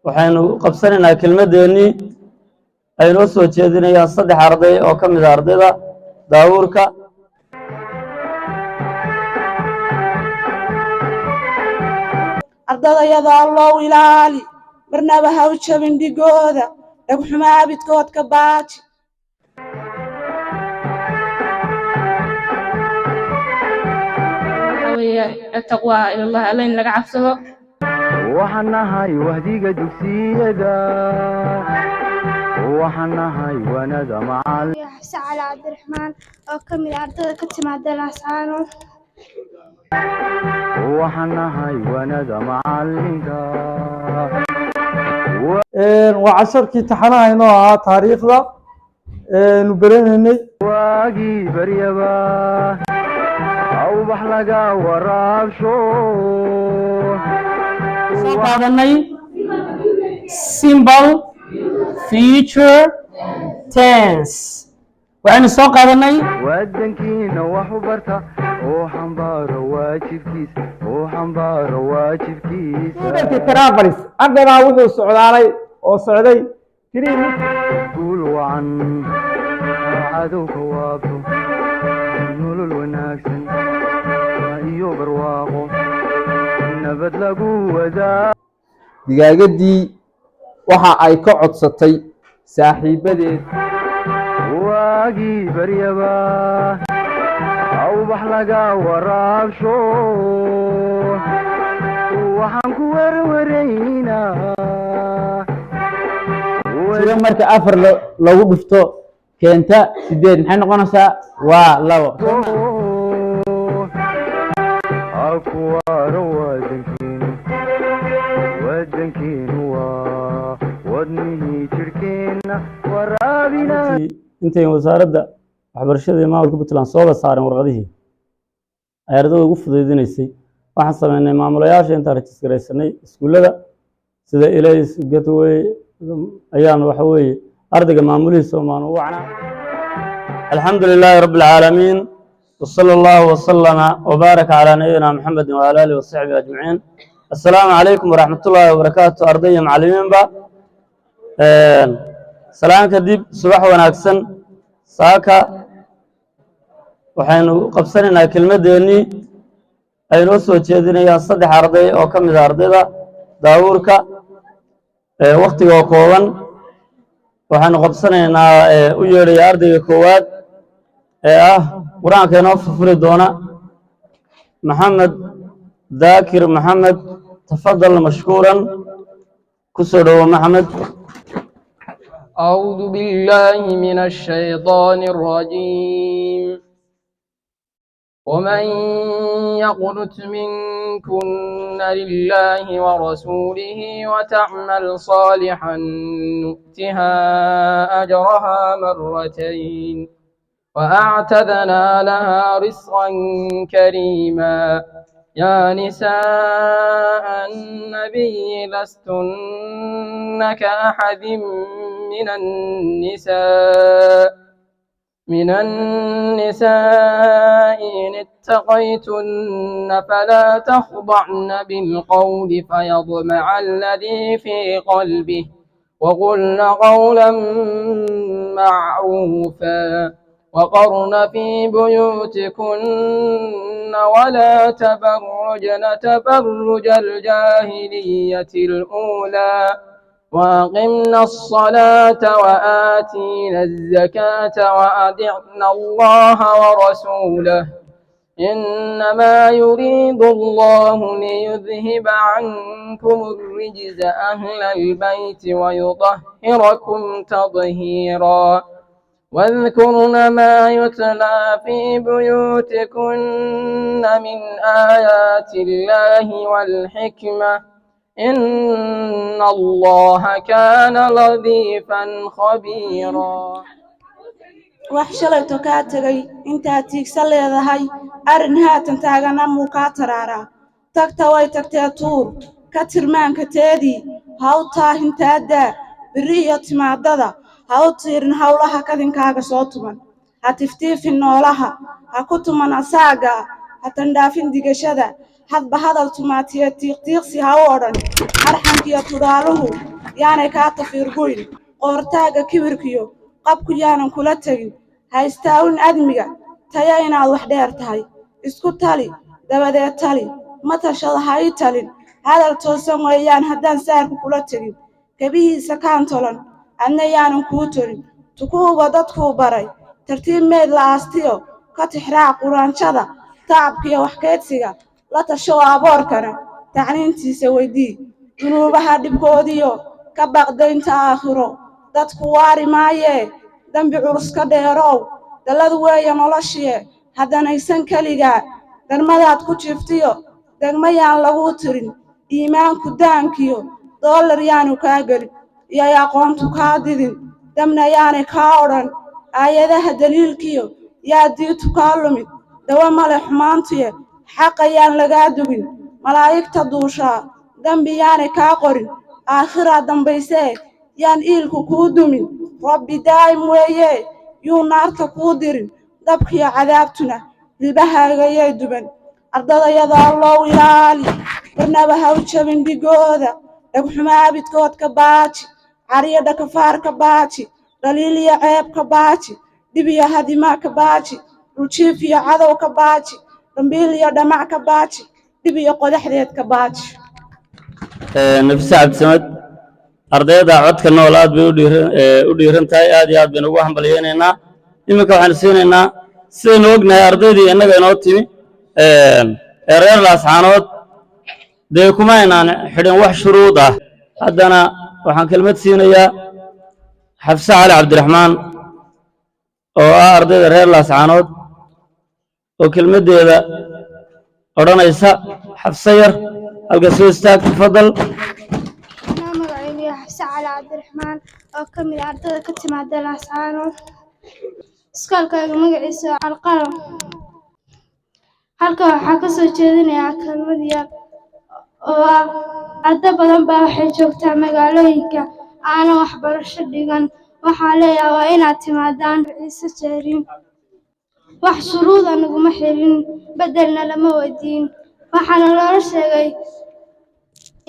waxaynu qabsanaynaa kelmadeennii ay noo soo jeedinayaan 3 arday oo ka mid ah ardayda daawurka. ardayda Allahu ilaali marnaba ha u jabin dhigooda dhagxuma abidkood ka baaji. التقوى إلى الله ألين لك عفسه وحناهاي وهديك دكسيدا وحناهاي وندا معال يا سعد عبد الرحمن أو كمل أرضك كتما دلاسانو وحناهاي وندا معالك وعشركي تحنا هنا تاريخ ذا نبرينني واجي بريبا أو بحلقة ورابشو simple future tense وأنا سوق هذا ودنكينا وحبرتا وحنبار واجبكيس وحنبار واجبكيس ترافرس أقدر أقول السعودي أو السعودي كريم قول وعن عدو كوابو نولو الوناكسن iyo barwaaqo nabad lagu wadaa. digaagadii waxa ay ka codsatay saaxiibadeed waagii baryaba aw bax laga waraabsho waxaan ku warwareynaa sida marka 4 lagu dhufto keenta 8 maxay noqonaysaa waa 2 أكوار ودنكين ودنه تركينا ورابنا intay wasaaradda waxbarashada iyo maamulka Puntland soo saareen warqadihii ay ardaydu ugu fududeysay waxaan sameynay maamulayaasha inta rajistareysanay iskuulada sida Ilays Gateway ayaan waxa weeye ardayga maamulihiisa oo maan u wacnaa. alxamdulilaahi rabbil caalamiin وصلى الله وسلم وبارك على نبينا محمد وعلى آله وصحبه أجمعين. السلام عليكم ورحمة الله وبركاته. أرضية معلمين با سلام كديب صباح وناكسن ساكا وحين قبسنا كلمة ديني أي نوسو تشيدينيا 3 أرضي أو كم إذا أرضيدا داوركا وقتي وقوان وحين قبسنا ويري أرضي كواد قرآن كانوا في دونا محمد ذاكر محمد تفضل مشكورا كسر محمد. أعوذ بالله من الشيطان الرجيم ومن يقنت منكن لله ورسوله وتعمل صالحا نؤتها أجرها 2 وأعتدنا لها رزقا كريما يا نساء النبي لستن كأحد من النساء إن اتقيتن فلا تخضعن بالقول فيطمع الذي في قلبه وقلن قولا معروفا وقرن في بيوتكن ولا تبرجن تبرج الجاهلية الأولى وأقمنا الصلاة وآتينا الزكاة وأطعنا الله ورسوله إنما يريد الله ليذهب عنكم الرجز أهل البيت ويطهركم تطهيرا واذكرن ما يتلى في بيوتكن من آيات الله والحكمة إن الله كان لطيفا خبيرا. وحشلت كاتري انت تيكسل لهي ارنها تنتاغنا مو كاترارا تكتوي تكتاتور كترمان كتادي هاوتا هنتادا برية معددا هاوتيرن هاولها كذنكاغا صوتمن هتفتيفن نولها هكتمن أساقا هتندافن ديقشدا hadba hadal tumaatiya tiiqtiiqsi ha u odhan arxankiyo tudaaluhu yaanay kaa tafiirgoyn qoortaaga kibirkiyo qabku yaanan kula tegin haystaawin admiga taya inaad wax dheer tahay isku tali dabadeed tali ma tashada ha ii talin hadal toosan weeyaan haddaan saarku kula tegin kebihiisa kaan tolan adna yaanan kuu torin tukuuba dadkuu baray tartiib meed la aastiyo ka tixraac quraanjada tacabkiyo waxkeedsiga la tasho aboorkana tacliintiisa weydii dunuubaha dhibkoodiyo ka baqdaynta aakhiro dadku waari maayee dambi culus ka dheerow dalladu weeye noloshiye haddanaysan keligaa darmadaad ku jiiftiyo degma yaan laguu tirin iimaanku daankiyo doolar yaanu kaa gelin iyay aqoontu kaa didin damna yaanay kaa odhan aayadaha daliilkiyo yaa diitu kaa lumid dawa male xumaantuye xaqa yaan lagaa dugin malaa'igta duushaa dambi yaanay kaa qorin aakhiraa dambaysee yaan iilku kuu dumin rabbi daa'im weeye yuu naarta kuu dirin dabkiyo cadaabtuna hilbahaagayay duban ardadayada allow ilaali barnaba ha u jabin dhigooda dhagxuma abidkood ka baaji cariyo dhakafaar ka baaji dhaliil iyo ceeb ka baaji dhib iyo hadimaa ka baaji dhuljiif iyo cadow ka baaji dhambiil iyo dhamac ka baaji dhib iyo qodaxdeed ka baaji nafisa cabdisamad ardayda codka nool aad bay u dhiiran tahay aad iyo aad baynu ugu hambalyeynaynaa iminka waxaanu siinaynaa sidaynu ognahay ardaydii innaga inoo timi ee reer laascaanood dee kuma aynaan xidhin wax shuruud ah haddana waxaan kelmad siinayaa xafse cali cabdiraxmaan oo ah ardayda reer laascaanood oo kelmaddeeda odhanaysa xafse yar halka soo istaag tafadal أنا مقعيني حفصة على عبد الرحمن أو كمل عرضة كتم عبد الأسعان سكالك مقعيسو على القلم halka waxaa ka soo jeedinayaa kelmad yar oo ah arday badan baa waxay joogtaa magaalooyinka aanan waxbarasho dhigan waxaa leeyahay waa inaad timaadaan ciise jeerin wax shuruuda naguma xirin bedelna lama weydiin waxaana loola sheegay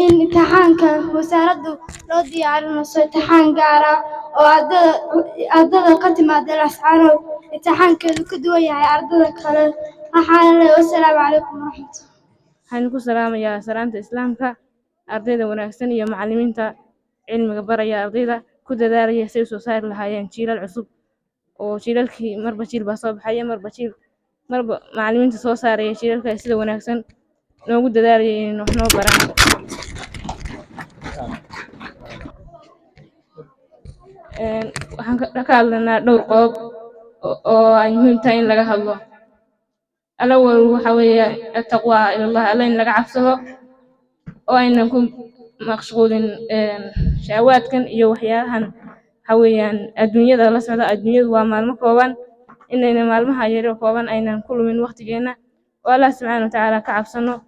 in imtixaanka wasaaraddu loo diyaarinayso imtixaan gaar ah oo ardada ka timaada lascaanood imtixaankeedu ka duwan yahay ardada kale waxaana leeyahay wasalaamu calaykum waraxmatulla waxaan ku salaamayaa salaanta islaamka ardayda wanaagsan iyo macallimiinta cilmiga baraya ardayda ku dadaalaya si ay soo saari lahaayeen jiilal cusub oo jiilalkii marba jiil baa soo baxaya marba macallimiinta soo saaraya jiilalka sida wanaagsan noogu dadaalaya inay wax noo baraan waxaan ka hadlaynaa dhowr qodob oo ay muhiim tahay in laga hadlo الأول وحوي التقوى إلى الله ألين لقى عفسه وأين نكون مقصودين شهوات كان يوحياهن حويان الدنيا ذا لسه الدنيا ومال مكوان إننا مال مهاجر كوان أين كل من وقت جينا والله سبحانه وتعالى كعفسنا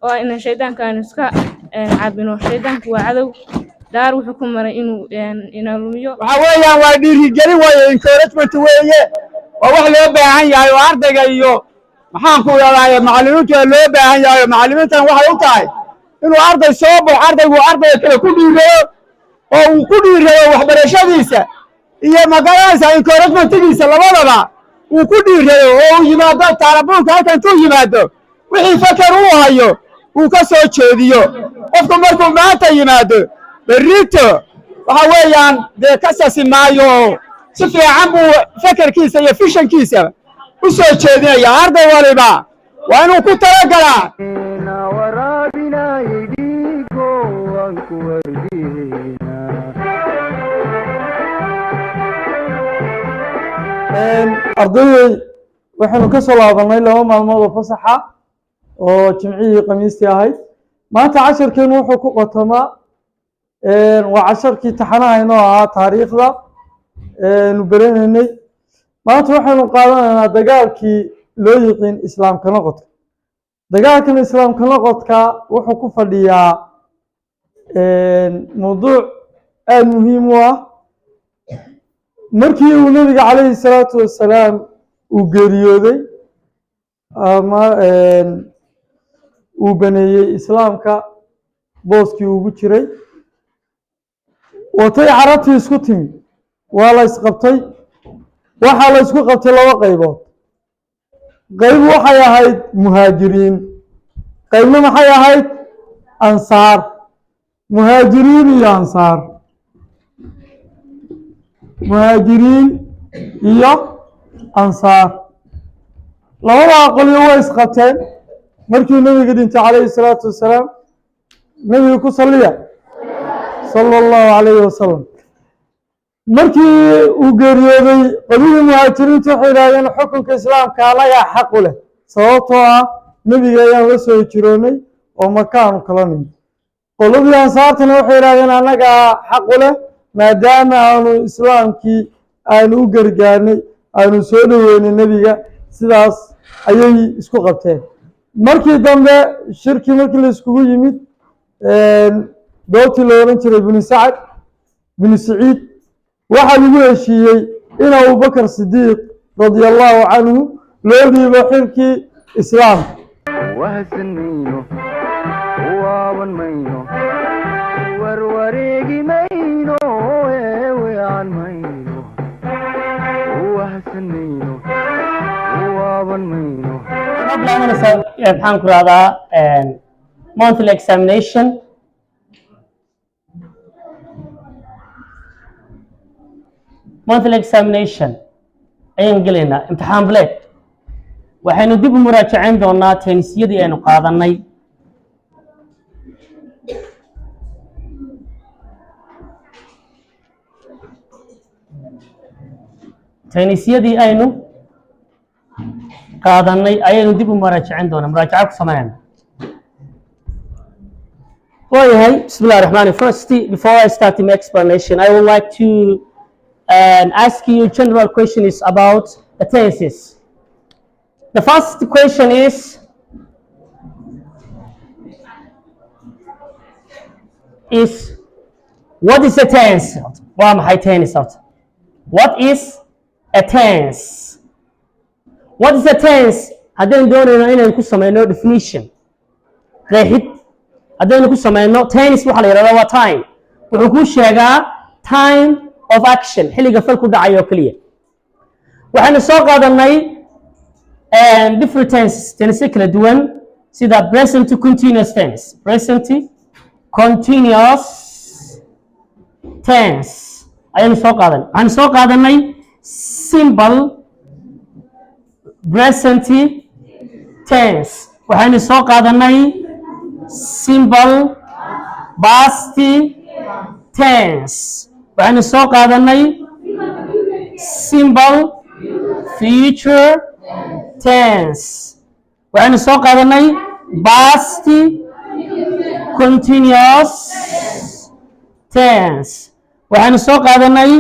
وإن الشيطان كان يسكا عبنا الشيطان هو عدو دار وحكم مرئينه إنه لميو وحويان واديري جري وإنكورجمنت وياه ووحل يبقى عن يعني وعرضك أيوه maxaan ku yaraayay macallimiinta loo baahan yahay macallimiintan waxay u tahay inuu arday soo baxo ardaygu ardayga kale ku dhiirado oo uu ku dhiirado waxbarashadiisa iyo magaranaysa encouragement-giisa labadaba uu ku dhiirado oo uu yimaado taalabuunka halkan intuu yimaado wixii fakar uu hayo uu ka soo jeediyo qofku markuu maanta yimaado berrito waxa weeyaan dee ka sasi maayo si fiican buu fakarkiisa iyo fishankiisa usoo jeedinaya arday waliba waa inuu ku talagalaa waraabina idhigo waan ku wardiina ardayday waxaynu ka soo laabanay 2 maalmood oo fasaxa oo jimcihii khamiistii ahayd maanta casharkeenu wuxuu ku qotomaa waa casharkii taxanaha inoo ahaa taariikhda nu baranaynay maanta waxaynu qaadanaynaa dagaalkii loo yiqiin islaamka noqodka dagaalkan islaamka noqodka wuxuu ku fadhiyaa mawduuc aad muhiim u ah markii uu nabiga calayhi salaatu wasalaam uu geeriyooday ama uu baneeyey islaamka booskii ugu jiray watay carabtii isku timi waa la isqabtay waxaa la isku qabtay laba qaybood qayb waxay ahayd muhaajiriin qaybna maxay ahayd ansaar muhaajiriin iyo ansaar muhaajiriin iyo ansaar labadaa qolyo way isqabteen markii nabiga dhintay calayhi salaatu wasalaam nabiga ku salliya sala allahu calayhi wasalam markii uu geeriyooday qolihii muhaajiriinta waxay yidhahdeen xukunka islaamka anagaa xaq u leh sababtoo ah nebiga ayaan la soo hijiroonay oo makaanu kala nimid qoladii ansaartana waxay yidhahdeen annagaa xaq u leh maadaama aanu islaamkii aanu u gargaarnay aanu soo dhoweynay nebiga sidaas ayay isku qabteen markii dambe shirkii markii la iskugu yimid goobtii la odhan jiray binu sacad binu saciid waxaa lagu heshiiyey in abubakar sidiiq radia allahu canhu loo dhiibo xilkii islaamka wahsan mayno waaban mayno warwareegi mayno weeweecan mayno wahsan mayno waaban mayno maxaan ku rahdaa monthly examination ayaan gelaynaa imtixaan bileed waxaynu dib u muraajacayn doonaa taynisyadii aynu qaadanay ayaynu dib u muraajacayn doonaa muraajaca ku sameynayna waayahay bismillahi raxmaani first before I start my explanation I would like to ask you general questions about the tenses. The first question is what is a tense? What is a tense? What is a tense? Haddaynu doonayno inaynu ku sameyno definition qeexid haddaynu ku sameyno tense waxaa la yidhahdaa waa time wuxuu kuu sheegaa time of action xilliga fal ku dhacayo kaliya waxaanu soo qaadanay different tenses tense kala duwan sida present continuous tense ayaynu soo qaadanay waxaanu soo qaadanay simple present tense waxaanu soo qaadanay simple past tense waxaanu soo qaadanay simple future tense waxaanu soo qaadanay past continuous tense waxaanu soo qaadanay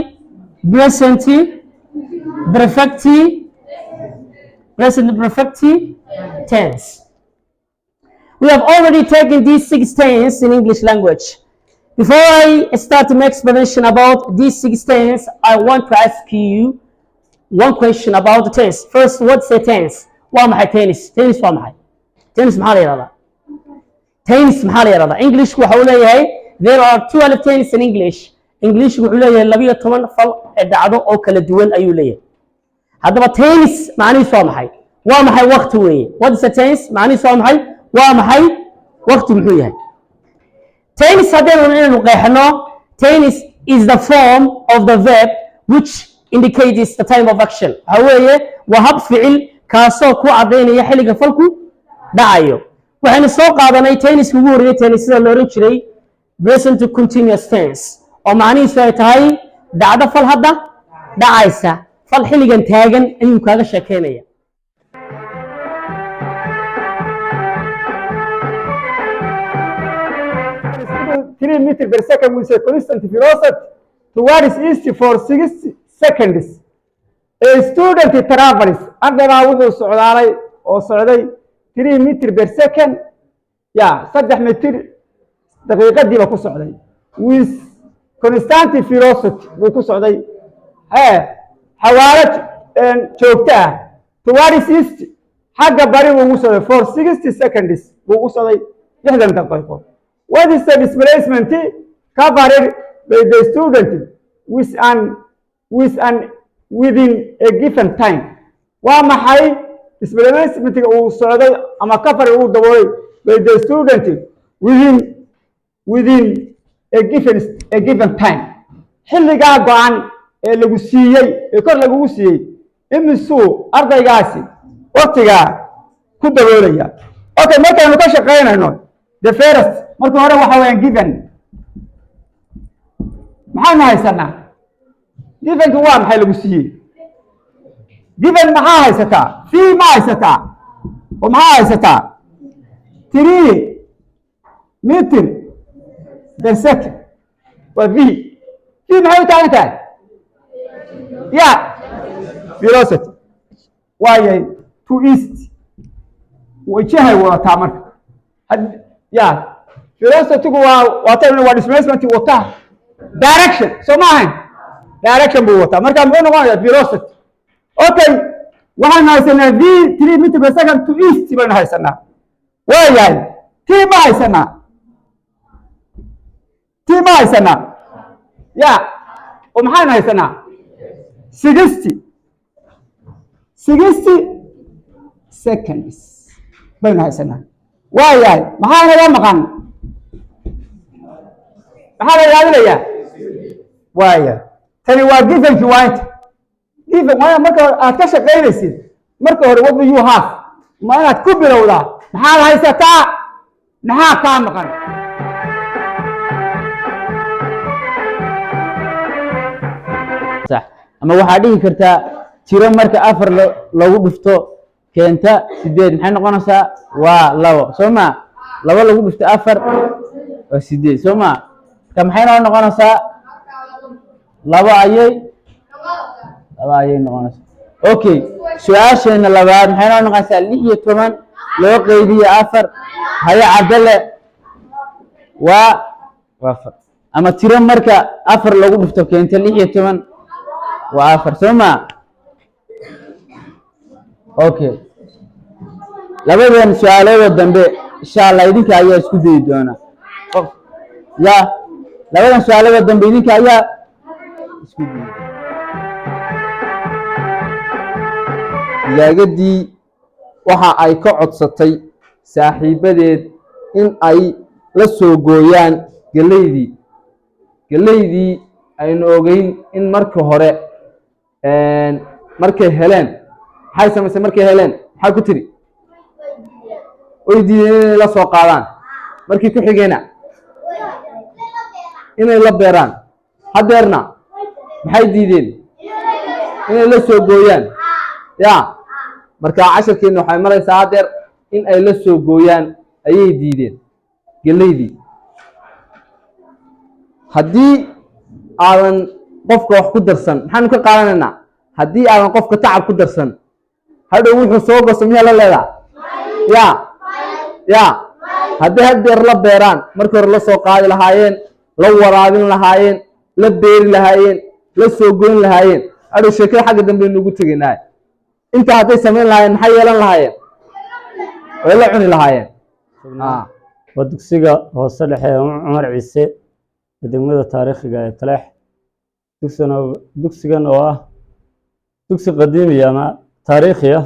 present perfect tense. We have already taken these 6 tenses in English language. Before I start my explanation about these 6 tenses, I want to ask you one question about the tense. First, what's a tense? What is tense? Tense what is tense? Tense English there are 12 tenses in English. English labiyo fal dhacdo oo kala duwan ayuu leeyahay. Haddaba tense macnihiisu waa maxay? Waa maxay waqti weeye? What is a tense? Macnihiisu waa maxay? Waa maxay waqti muxuu yahay? Tense haddaynu inaynu qeexno tense is the form of the verb which indicates the time of action. Waxa weeye waa hab ficil kaasoo ku cadaynaya xilliga falku dhacayo. Waxaynu soo qaadanay tense ugu horeeyay tense sida loo oran jiray present continuous tense oo macnihiisu ay tahay dhacdo fal hadda dhacaysa fal xilligan taagan ayuu kaaga sheekeynaya. 3 meters per second with a constant velocity towards east for 6 seconds. A student travels ardayga wuxuu socdaalay oo socday 3 meters per second 3 mitir daqiiqadiiba ku socday with constant velocity buu ku socday xawaarad joogto ah towards east xagga bari buu u socday for 60 seconds buu u socday 60 daqiiqo. What is the displacement covered by the student within a given time. waa maxay displacement-ga uu socday ama kafar uu daboolay by the student within a given time. xilligaa go-an ee lagu siiyey ee kor lagugu siiyey imisuu ardaygaasi waqtigaa ku daboolaya. okay, markaynu ka shaqaynayno the first marka hore waxa weeyaan given maxaanu haysanaa givenka waa maxay lagu siiyey given maxaa haysataa fee ma haysataa oo maxaa haysataa 3 meter per second waa v maxay u taagan tahay ya velocity waayay to east wajahay wadataa marka ya velocity-gu waa displacement wata direction soo ma ahayn direction buu wataa marka muxuu noqonayaa velocity. okay, waxaan haysanaa v 3 meter per second to east baynu haysanaa. waayahay t ma haysanaa ya oo maxaynu haysanaa 60 seconds baynu haysanaa. waayahay maxaa naga maqan maxaa la raadinayaa waaya tani waa givenki waa inta given waa marka aad ka shaqaynaysid marka hore what do you have ma inaad ku bilowdaa maxaad haysataa maxaa kaa maqan. sax ama waxaad dhihi kartaa tiro marka 4 lagu dhufto keenta 8 maxay noqonaysaa waa 2 soo ma 2 lagu dhufto 4 waa 8 soo ma ka maxay noqonaysaa 2 ayay noqonaysaa. okay, su-aasheena labaad maxay noqonaysaa 16 loo qaybiyo 4 haya cadale waa 4 ama tiro marka 4 lagu dhufto keenta 16 waa 4 soo ma. okay, labadan su-aalood dambe insha Allah idinka ayaa isku dayi doona ya labadan su-aalood dambe idinka ayaa isku dayi. digaagadii waxa ay ka codsatay saaxiibadeed in ay la soo gooyaan galeydii aynu ogeyn in marka hore markay heleen maxay samaysay markay heleen maxay ku tiri way diideen inay la soo qaadaan markii ku xigeenna inay la beeraan hadeerna maxay diideen inay la soo gooyaan ya marka casharkeena waxay maraysaa hadeer in ay la soo gooyaan ayay diideen galeydii. haddii aadan qofka wax ku darsan maxaanu ka qaadanaynaa haddii aadan qofka tacab ku darsan hadhow wuxuu soo gosto miyaa la leedaa ya haddii hadeer la beeraan markii hore la soo qaadi lahaayeen la waraabin lahaayeen la beeri lahaayeen la soo goyn lahaayeen hadhow sheekada xagga dambe nugu tegaynaa. inta hadday samayn lahaayeen maxay yeelan lahaayeen way la cuni lahaayeen. waa dugsiga hoose dhexe Cumar Ciise ee degmada taariikhiga ee Taleex. dugsigan oo ah dugsi qadiimi ama taariikhi ah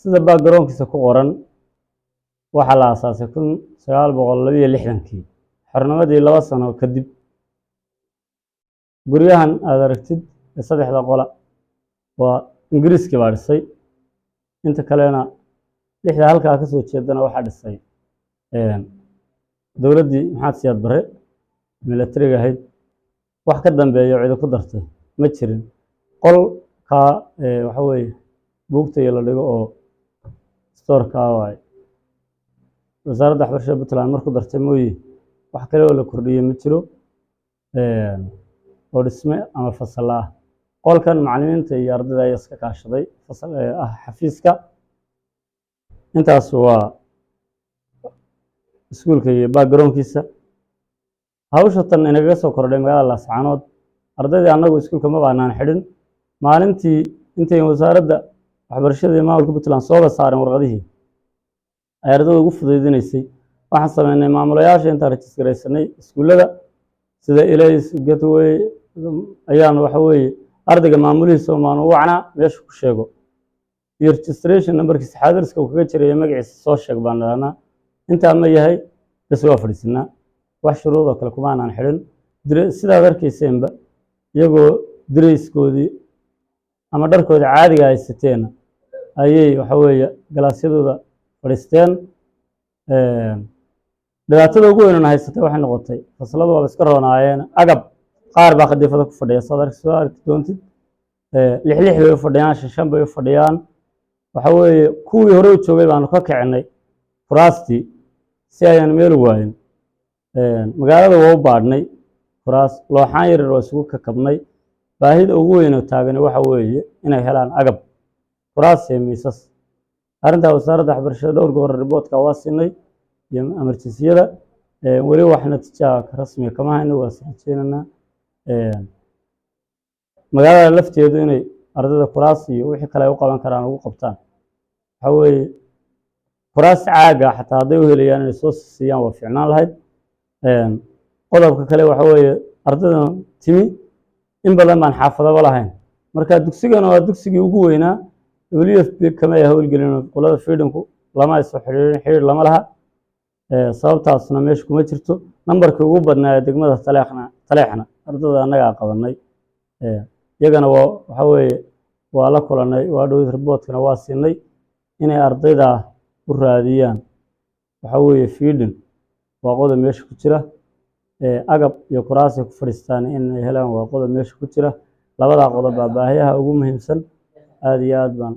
sida background-kiisa ku qoran waxaa la aasaasay 1962 xornimadii 2 sano kadib. guryahan aad aragtid ee 3 qola waa ingiriiski baa dhisay, inta kalena 6 halkaa ka soo jeedana waxaa dhisay dowladdii Maxamed Siyaad Barre militariga ahayd. wax ka dambeeyo cid ku dartay ma jirin. qolka waxa weeye buugta la dhigo oo storeka waay wasaaradda waxbarashada Puntland markuu dartay mooyee wax kale oo la kordhiyay ma jiro oo dhisme ama fasal ah. qolkan macallimiinta iyo ardayda ayaa iska kaashaday fasal xafiiska. intaas waa iskuulka iyo background-kiisa. hawsha tan inaga soo kordhay magaalada Laascaanood ardaydii annagu iskuulka ma baanaan xidhin maalintii intay wasaaradda waxbarashada iyo maamulka Puntland soo saareen warqadihii ay ardayda ugu fududeysay waxaan sameynay maamulayaasha inta register gareysanay iskuulada sida ilays gateway ayaan waxa weeye ardayga maamulihiisa oo maan wacnaa meesha ku sheego iyo registration numberkiisa xaadirska uu kaga jiray magaciisa soo sheeg baan dhahnaa intaa ma yahay bas waa fadhiisanaa wax shuruudoo kale kuma aanan xidhin sidaad arkayseenba iyagoo dareyskoodii ama dharkooda caadiga haysateena ayay waxa weeye galaasyadooda fadhiisteen dhibaatada ugu weynana haysatay waxay noqotay fasladu waa iska roonaayeen agab qaar baa khadiifada ku fadhiya soo arki doontid lix bay u fadhiyaan shan bay u fadhiyaan waxa weeye kuwii hore u joogay baanu ka kicinay kuraastii si ayaan meel u waayin magaalada waa u baadhnay kuraas looxaan yaryar oo isugu kakabnay baahida ugu weyn oo taagani waxa weeye inay helaan agab kuraas iyo miisas arrintaa wasaaradda waxbarashada dhowr goor riboodka waa siinay iyo amarjisyada weli wax natiija rasmiga kama hayno waa saxijeenanaa magaalada lafteedu inay ardayda kuraas iyo wixii kale ay u qaban karaan ugu qabtaan waxa weeye kuraas caaga xataa hadday u helayaan inay soo siiyaan waa fiicnaan lahayd qodobka kale waxa weeye ardayda timi in badan baan xaafadaba lahayn marka dugsigana waa dugsigii ugu weynaa WFP kama ay howlgelin qolada freedomku lama soo xiriir lama laha sababtaasna meesha kuma jirto nambarkii ugu badnaa ee degmada taleexna ardayda annaga qabanay iyagana waxa weeye waa la kulanay waa dhowr riboodkana waa siinay inay ardayda u raadiyaan waxa weeye feeding waa qodob meesha ku jira agab iyo kuraas ay ku fadhiistaan inay helaan waa qodob meesha ku jira labada qodob baa baahiyaha ugu muhiimsan aad iyo aad baan